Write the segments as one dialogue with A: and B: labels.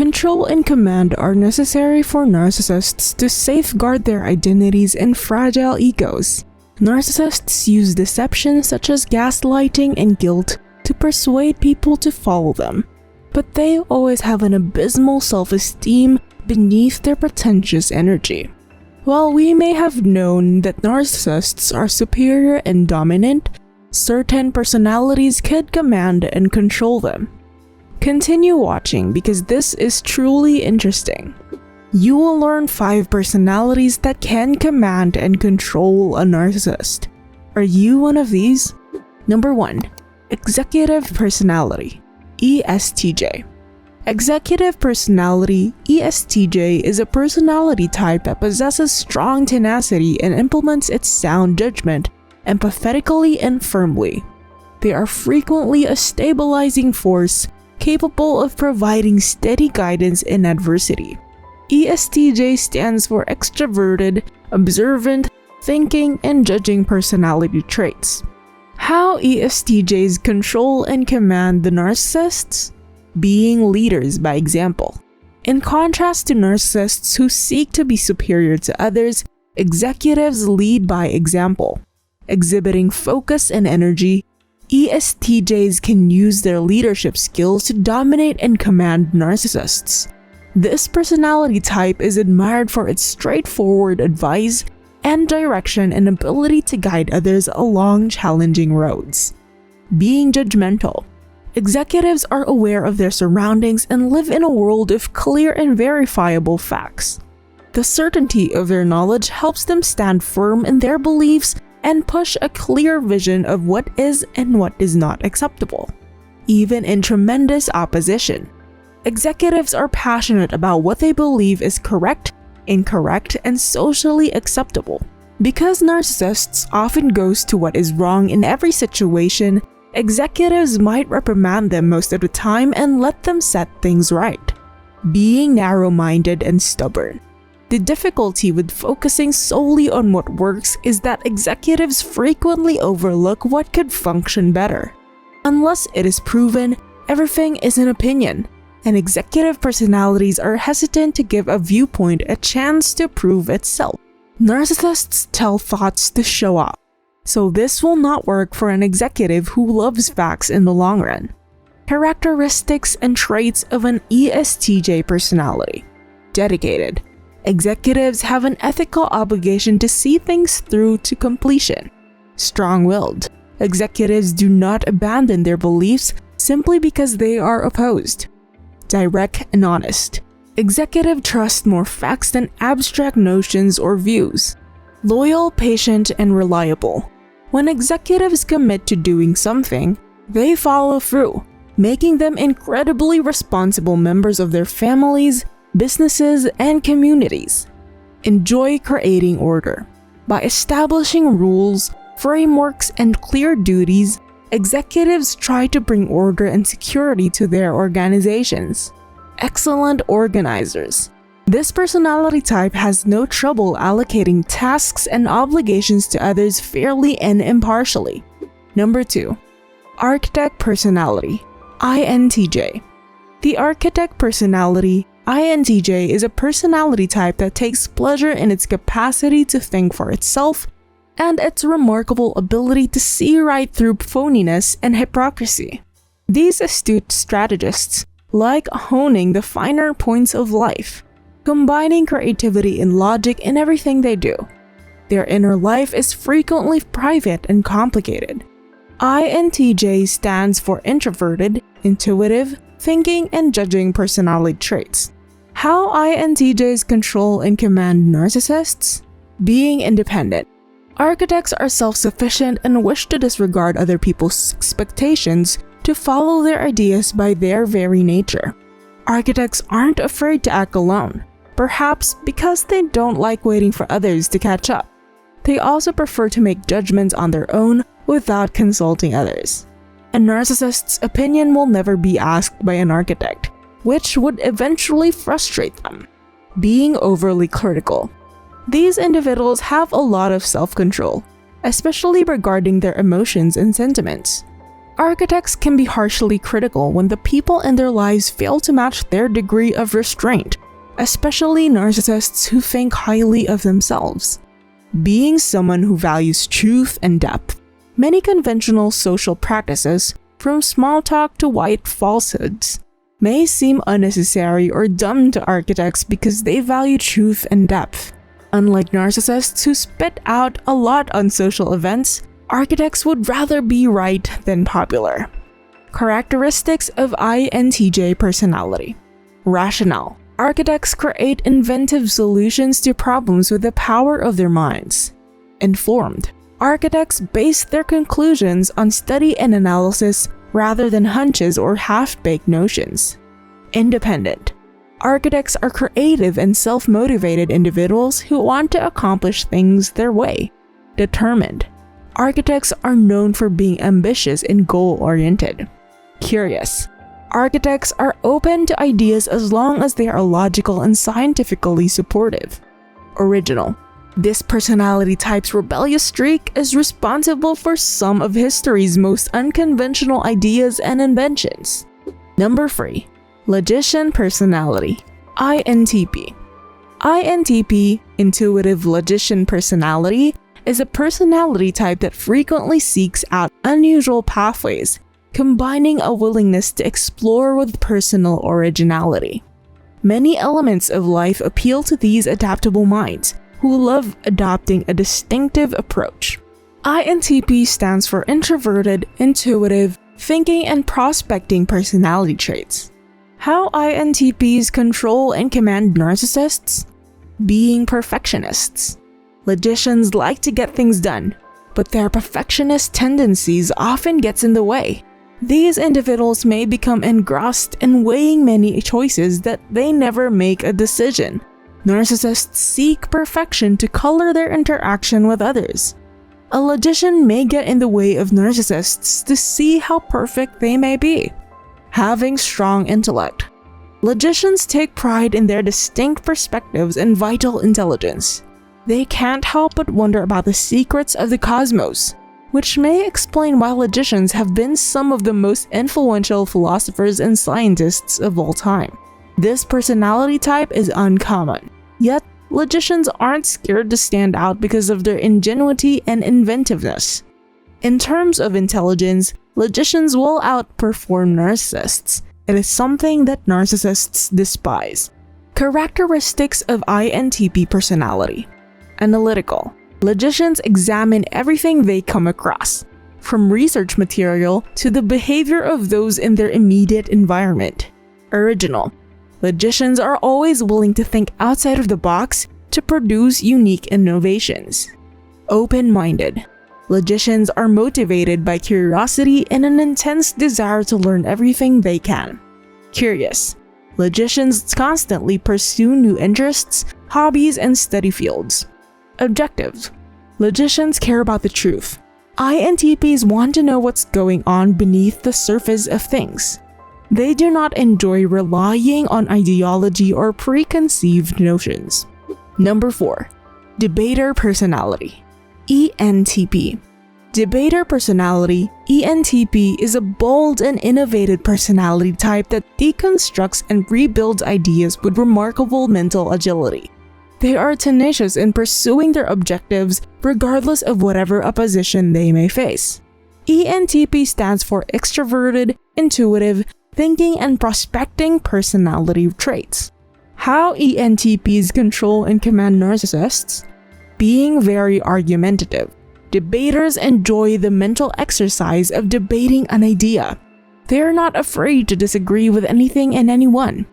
A: Control and command are necessary for narcissists to safeguard their identities and fragile egos. Narcissists use deception such as gaslighting and guilt to persuade people to follow them, but they always have an abysmal self-esteem beneath their pretentious energy. While we may have known that narcissists are superior and dominant, certain personalities could command and control them. Continue watching because this is truly interesting. You will learn 5 personalities that can command and control a narcissist. Are you one of these? Number 1. Executive personality, ESTJ. Executive personality, ESTJ, is a personality type that possesses strong tenacity and implements its sound judgment empathetically and firmly. They are frequently a stabilizing force capable of providing steady guidance in adversity. ESTJ stands for extroverted, observant, thinking, and judging personality traits. How ESTJs control and command the narcissists? Being leaders by example. In contrast to narcissists who seek to be superior to others, executives lead by example. Exhibiting focus and energy, ESTJs can use their leadership skills to dominate and command narcissists. This personality type is admired for its straightforward advice and direction and ability to guide others along challenging roads. Being judgmental. Executives are aware of their surroundings and live in a world of clear and verifiable facts. The certainty of their knowledge helps them stand firm in their beliefs and push a clear vision of what is and what is not acceptable, even in tremendous opposition. Executives are passionate about what they believe is correct, incorrect, and socially acceptable. Because narcissists often goes to what is wrong in every situation, executives might reprimand them most of the time and let them set things right. Being narrow-minded and stubborn. The difficulty with focusing solely on what works is that executives frequently overlook what could function better. Unless it is proven, everything is an opinion, and executive personalities are hesitant to give a viewpoint a chance to prove itself. Narcissists tell thoughts to show off, so this will not work for an executive who loves facts in the long run. Characteristics and traits of an ESTJ personality. Dedicated. Executives have an ethical obligation to see things through to completion. Strong-willed. Executives do not abandon their beliefs simply because they are opposed. Direct and honest. Executive trust more facts than abstract notions or views. Loyal, patient, and reliable. When executives commit to doing something, they follow through, making them incredibly responsible members of their families, businesses, and communities. Enjoy creating order. By establishing rules, frameworks, and clear duties, executives try to bring order and security to their organizations. Excellent organizers. This personality type has no trouble allocating tasks and obligations to others fairly and impartially. Number 2. Architect personality, INTJ. The architect personality, INTJ, is a personality type that takes pleasure in its capacity to think for itself and its remarkable ability to see right through phoniness and hypocrisy. These astute strategists like honing the finer points of life, combining creativity and logic in everything they do. Their inner life is frequently private and complicated. INTJ stands for introverted, intuitive, thinking, and judging personality traits. How INTJs control and command narcissists? Being independent. Architects are self-sufficient and wish to disregard other people's expectations to follow their ideas by their very nature. Architects aren't afraid to act alone, perhaps because they don't like waiting for others to catch up. They also prefer to make judgments on their own without consulting others. A narcissist's opinion will never be asked by an architect, which would eventually frustrate them. Being overly critical. These individuals have a lot of self-control, especially regarding their emotions and sentiments. Architects can be harshly critical when the people in their lives fail to match their degree of restraint, especially narcissists who think highly of themselves. Being someone who values truth and depth, many conventional social practices, from small talk to white falsehoods, may seem unnecessary or dumb to architects because they value truth and depth. Unlike narcissists who spit out a lot on social events, architects would rather be right than popular. Characteristics of INTJ personality. Rational. Architects create inventive solutions to problems with the power of their minds. Informed. Architects base their conclusions on study and analysis rather than hunches or half-baked notions. Independent. Architects are creative and self-motivated individuals who want to accomplish things their way. Determined. Architects are known for being ambitious and goal-oriented. Curious. Architects are open to ideas as long as they are logical and scientifically supportive. Original. This personality type's rebellious streak is responsible for some of history's most unconventional ideas and inventions. Number 3. Logician personality. INTP. INTP, intuitive logician personality, is a personality type that frequently seeks out unusual pathways, combining a willingness to explore with personal originality. Many elements of life appeal to these adaptable minds, who love adopting a distinctive approach. INTP stands for introverted, intuitive, thinking and prospecting personality traits. How INTPs control and command narcissists? Being perfectionists. Logicians like to get things done, but their perfectionist tendencies often gets in the way. These individuals may become engrossed in weighing many choices that they never make a decision. Narcissists seek perfection to color their interaction with others. A logician may get in the way of narcissists to see how perfect they may be. Having strong intellect. Logicians take pride in their distinct perspectives and vital intelligence. They can't help but wonder about the secrets of the cosmos, which may explain why logicians have been some of the most influential philosophers and scientists of all time. This personality type is uncommon, yet logicians aren't scared to stand out because of their ingenuity and inventiveness. In terms of intelligence, logicians will outperform narcissists. It is something that narcissists despise. Characteristics of INTP personality. Analytical. Logicians examine everything they come across, from research material to the behavior of those in their immediate environment. Original. Logicians are always willing to think outside of the box to produce unique innovations. Open-minded. Logicians are motivated by curiosity and an intense desire to learn everything they can. Curious. Logicians constantly pursue new interests, hobbies, and study fields. Objective. Logicians care about the truth. INTPs want to know what's going on beneath the surface of things. They do not enjoy relying on ideology or preconceived notions. Number 4. Debater personality. ENTP. Debater personality, ENTP, is a bold and innovative personality type that deconstructs and rebuilds ideas with remarkable mental agility. They are tenacious in pursuing their objectives regardless of whatever opposition they may face. ENTP stands for extroverted, intuitive, thinking and prospecting personality traits. How ENTPs control and command narcissists? Being very argumentative. Debaters enjoy the mental exercise of debating an idea. They are not afraid to disagree with anything and anyone.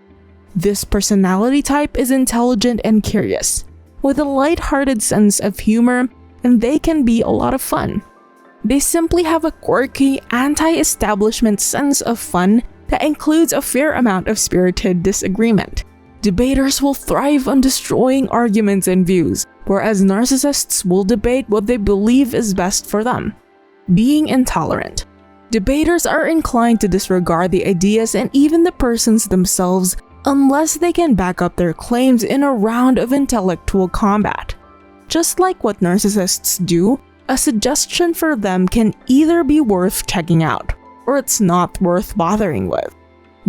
A: This personality type is intelligent and curious, with a light-hearted sense of humor, and they can be a lot of fun. They simply have a quirky, anti-establishment sense of fun that includes a fair amount of spirited disagreement. Debaters will thrive on destroying arguments and views, whereas narcissists will debate what they believe is best for them. Being intolerant. Debaters are inclined to disregard the ideas and even the persons themselves unless they can back up their claims in a round of intellectual combat. Just like what narcissists do, a suggestion for them can either be worth checking out, or it's not worth bothering with.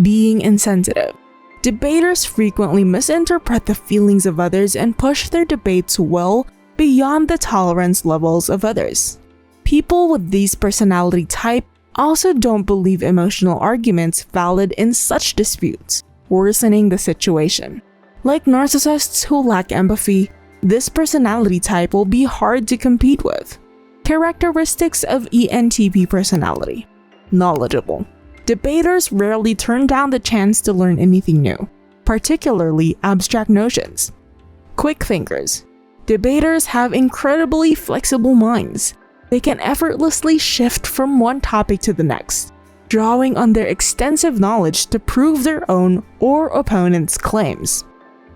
A: Being insensitive. Debaters frequently misinterpret the feelings of others and push their debates well beyond the tolerance levels of others. People with these personality type also don't believe emotional arguments valid in such disputes, worsening the situation. Like narcissists who lack empathy, this personality type will be hard to compete with. Characteristics of ENTP personality. Knowledgeable. Debaters rarely turn down the chance to learn anything new, particularly abstract notions. Quick thinkers. Debaters have incredibly flexible minds. They can effortlessly shift from one topic to the next, drawing on their extensive knowledge to prove their own or opponent's claims.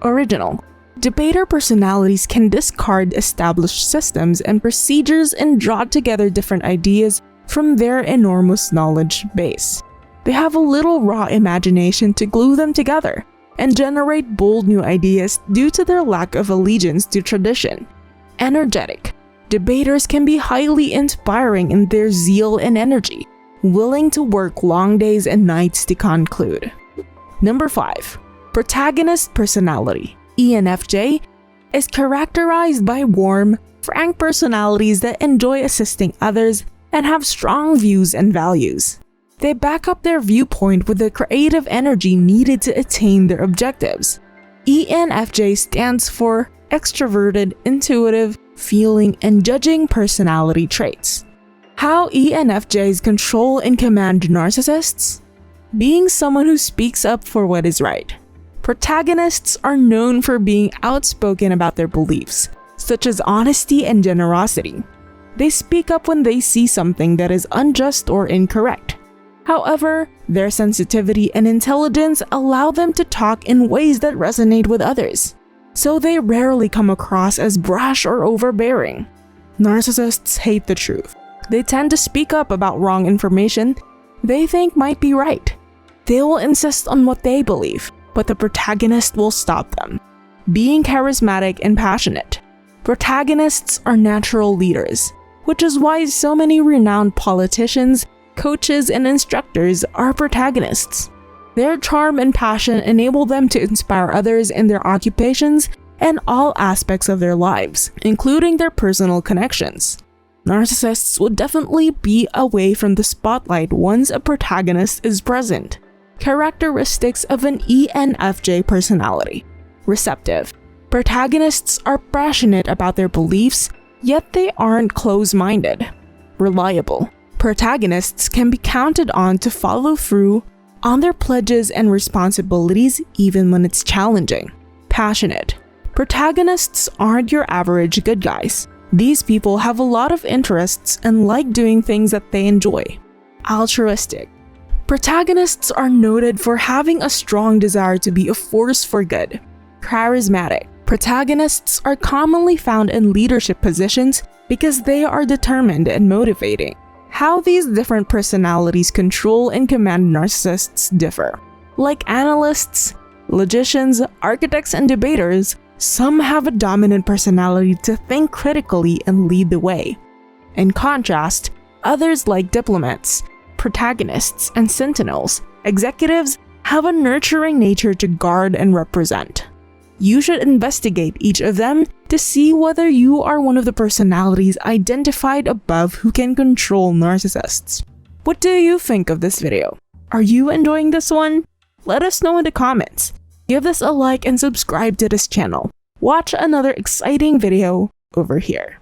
A: Original. Debater personalities can discard established systems and procedures and draw together different ideas from their enormous knowledge base. They have a little raw imagination to glue them together and generate bold new ideas due to their lack of allegiance to tradition. Energetic. Debaters can be highly inspiring in their zeal and energy, willing to work long days and nights to conclude. Number 5. Protagonist personality. ENFJ is characterized by warm, frank personalities that enjoy assisting others and have strong views and values. They back up their viewpoint with the creative energy needed to attain their objectives. ENFJ stands for extroverted, intuitive, feeling, and judging personality traits. How ENFJs control and command narcissists? Being someone who speaks up for what is right. Protagonists are known for being outspoken about their beliefs, such as honesty and generosity. They speak up when they see something that is unjust or incorrect. However, their sensitivity and intelligence allow them to talk in ways that resonate with others, so they rarely come across as brash or overbearing. Narcissists hate the truth. They tend to speak up about wrong information they think might be right. They will insist on what they believe, but the protagonist will stop them. Being charismatic and passionate. Protagonists are natural leaders, which is why so many renowned politicians, coaches, and instructors are protagonists. Their charm and passion enable them to inspire others in their occupations and all aspects of their lives, including their personal connections. Narcissists would definitely be away from the spotlight once a protagonist is present. Characteristics of an ENFJ personality. Receptive. Protagonists are passionate about their beliefs, yet they aren't close-minded. Reliable. Protagonists can be counted on to follow through on their pledges and responsibilities even when it's challenging. Passionate. Protagonists aren't your average good guys. These people have a lot of interests and like doing things that they enjoy. Altruistic. Protagonists are noted for having a strong desire to be a force for good. Charismatic. Protagonists are commonly found in leadership positions because they are determined and motivating. How these different personalities control and command narcissists differ. Like analysts, logicians, architects, and debaters, some have a dominant personality to think critically and lead the way. In contrast, others like diplomats, protagonists, and sentinels, executives, have a nurturing nature to guard and represent. You should investigate each of them to see whether you are one of the personalities identified above who can control narcissists. What do you think of this video? Are you enjoying this one? Let us know in the comments. Give this a like and subscribe to this channel. Watch another exciting video over here.